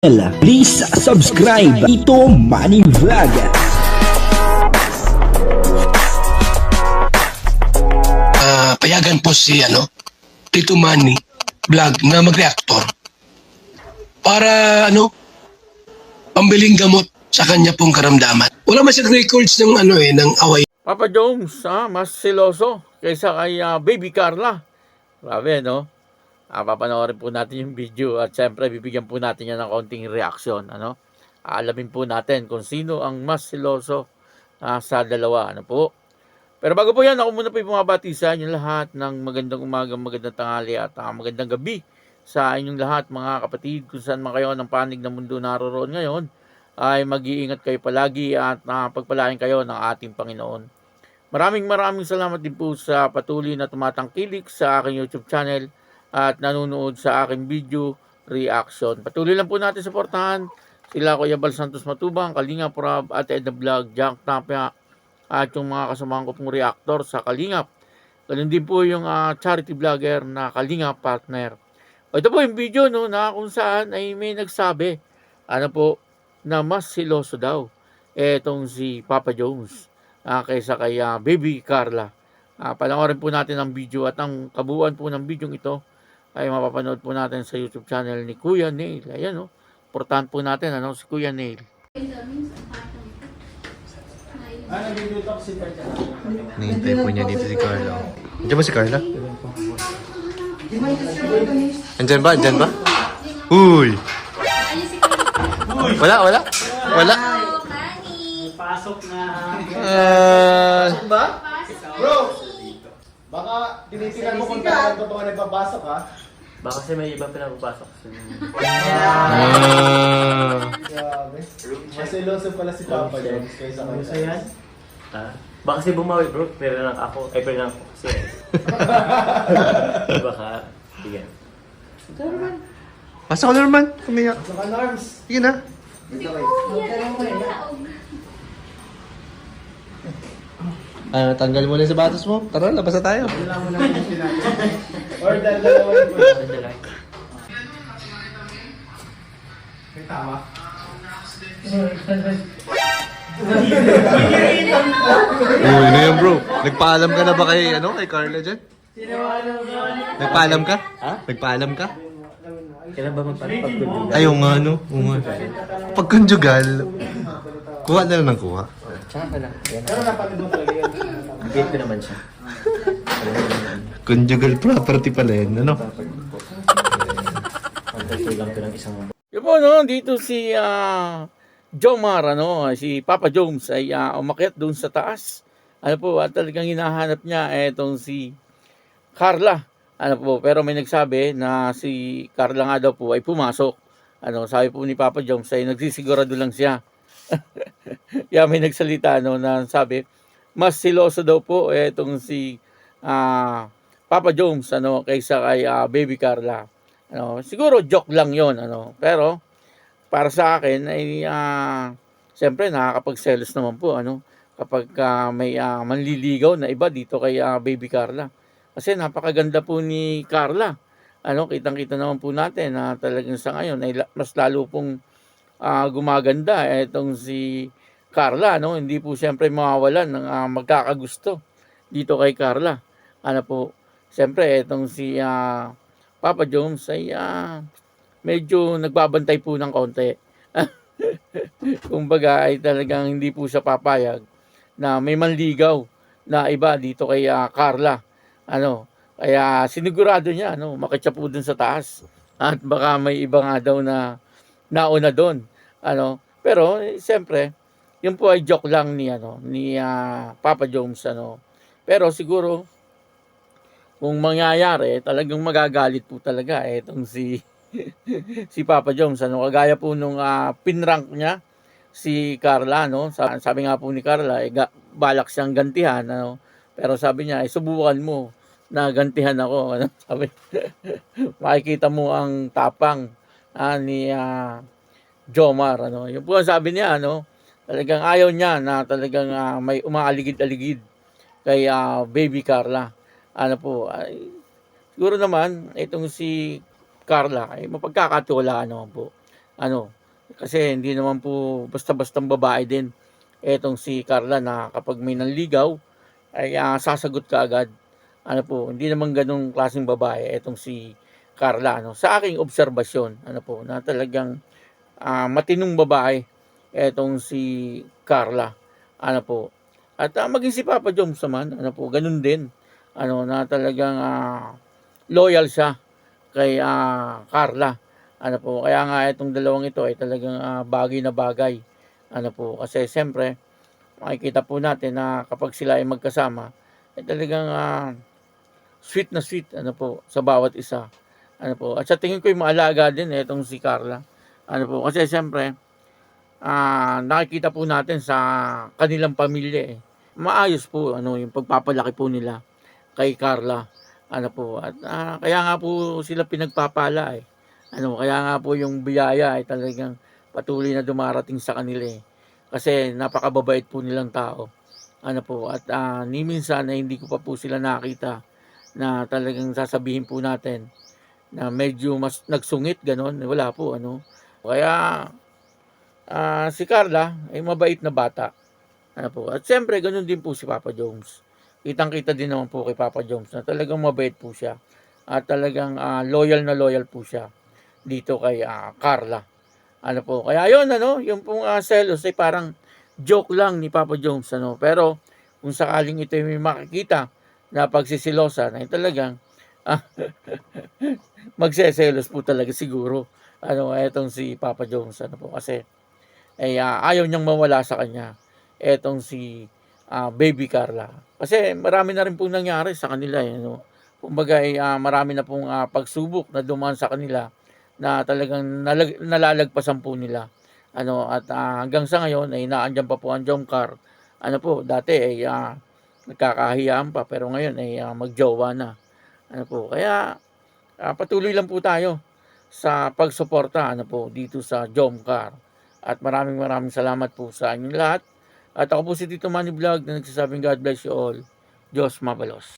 Please subscribe Ito Money Vlog. Payagan po si Tito Manny Vlog na mag-reactor para pambiling gamot sa kanya pong karamdaman. Wala man siyang records ng ng away. Papa Jones, mas siloso kaysa kay Baby Carla. Grabe, no? Papanoorin po natin yung video at syempre bibigyan po natin yan ng konting reaksyon. Alamin po natin kung sino ang mas siloso sa dalawa. Po? Pero bago po yan, ako muna po yung bumabati sa inyong lahat ng magandang umaga, magandang tanghali at magandang gabi sa inyong lahat mga kapatid. Kung saan man kayo ng panig ng mundo naroroon ngayon, ay mag-iingat kayo palagi at pagpalain kayo ng ating Panginoon. Maraming salamat din po sa patuloy na tumatangkilik sa aking YouTube channel at nanonood sa aking video reaction. Patuloy lang po natin suportahan sila Kuya Bal Santos Matubang, Kalingap Rob at Edna Vlog, Jack Tapia at yung mga kasamahan ko pong reactor sa Kalingap. Ganun din po yung charity vlogger na Kalingap Partner. Ito po yung video na kung saan ay may nagsabi na mas siloso daw etong si Papa Jones kaysa kay Baby Carla. Panoorin po natin ang video at ang kabuuan po ng video ito ay mapapanood po natin sa YouTube channel ni Kuya Neil. Ayan, importante po natin si Kuya Neil. Nihintay po niya dito si Carla. Andiyan ba si Carla? Andyan ba? Andyan ba? Uy! Wala? Pasok na. Ba? Bro, baka tinitigan mo kung talagang totoo na ipapasok ha? Baka kasi may ibang pinapapasok. Grabe. Masiloso pala si Papa Jones kaysa kanya. Baka kasi bumawi bro, pero lang ako. Ay, pero lang ako kasi. Baka, sige. Pasok ka na naman. Kumiyak. Saka Norms. Sige na. Tanggal mo na yung sapatos mo. Tara, labas na tayo. Kailangan mo naman yung sinabi. Or dalawa yung mga. Tama. Uy, na yan bro. Nagpaalam ka na ba kay Carla dyan? Nagpaalam ka? Ha? Nagpaalam ka? Kailan ba magpapagpagpag? Ayaw nga Pagkonjugal. Kuha na lang ng kuha. Tsaka ka lang. Pero napanood mo talaga yan. Gate ko naman siya. Conjugal property pala yan, Pantay lang ko ng isang... Yun po, dito si Jomar, si Papa Jones ay umakyat doon sa taas. At talagang hinahanap niya etong si Carla. Pero may nagsabi na si Carla nga daw po ay pumasok. Sabi po ni Papa Jones ay nagsisigurado lang siya. Kaya may nagsalita na sabi, mas siloso daw po etong si Papa Jones kaysa kay Baby Carla. Siguro joke lang 'yon pero para sa akin ay siyempre nakakapagselos naman po kapag may manliligaw na iba dito kay Baby Carla. Kasi napakaganda po ni Carla. Kitang-kita naman po natin na talagang sa ngayon ay mas lalo pong gumaganda etong si Carla. Hindi po siyempre mawawalan ng magkakagusto dito kay Carla. Siyempre etong si Papa Jones ay medyo nagbabantay po ng konti. Kumbaga ay talagang hindi po siya papayag na may manligaw na iba dito kay Carla. Kaya sinigurado niya umakyat siya po dun sa taas at baka may iba nga daw na nauna doon. Pero siyempre yun po ay joke lang ni Papa Jones Pero siguro kung mangyayari talagang magagalit po talaga etong si si Papa Jones kagaya po nung pinrank niya si Carla sabi nga po ni Carla balak siyang gantihan pero sabi niya subukan mo na gantihan ako sabi makikita mo ang tapang ni Jomar yun po ang sabi niya talagang ayaw niya na talagang may umaaligid-aligid kay Baby Carla siguro naman itong si Carla ay mapagkakatiwalaan naman po Ano, kasi hindi naman po basta-bastang babae din etong si Carla na kapag may nanligaw ay sasagot ka agad. Ano po, hindi naman ganong klaseng babae etong si Carla, ano. Sa aking obserbasyon, ano po, na talagang matinong babae etong si Carla. Ano po. At maging si Papa Joms naman, ano po, ganun din. Ano, na talagang loyal siya kay Carla. Ano po, kaya nga itong dalawang ito ay talagang bagay na bagay. Ano po, kasi siyempre, makikita po natin na kapag sila ay magkasama, ay talagang sweet na sweet, ano po, sa bawat isa. Ano po, at sa tingin ko yung maalaga din itong si Carla. Ano po, kasi siyempre, nakikita po natin sa kanilang pamilya maayos po ano yung pagpapalaki po nila kay Carla. Ano po, at kaya nga po sila pinagpapala. Ano, kaya nga po yung biyaya ay talagang patuloy na dumarating sa kanila Kasi napakababait po nilang tao. Ano po, at ni minsan na hindi ko pa po sila nakita na talagang sasabihin po natin na medyo mas nagsungit ganon, wala po ano. Kaya si Carla ay mabait na bata. Ano po, at siyempre ganun din po si Papa Jones. Kitang-kita din naman po kay Papa Jones na talagang mabait po siya at talagang loyal na loyal po siya dito kay Carla. Ano po, kaya yun ano, yung pong selos ay parang joke lang ni Papa Jones ano, pero kung sakaling ito may makikita na pagsisilosa na talagang magseselos po talaga siguro ano etong si Papa Jones ano po kasi ay ayaw niyang mawala sa kanya etong si Baby Carla. Kasi marami na rin pong nangyari sa kanila no. Kumbaga ay marami na pong pagsubok na dumaan sa kanila na talagang nalalagpasan po nila. Ano at hanggang sa ngayon ay naandiyan pa po ang Jomcar. Ano po, dati ay nagkakahiyaan pa pero ngayon ay magjowa na. Ano po, kaya patuloy lang po tayo sa pagsuporta ano po dito sa Jomcar. At maraming salamat po sa inyong lahat. At ako po si Tito Manny Vlog na nagsasabing God bless you all. Diyos mabalos.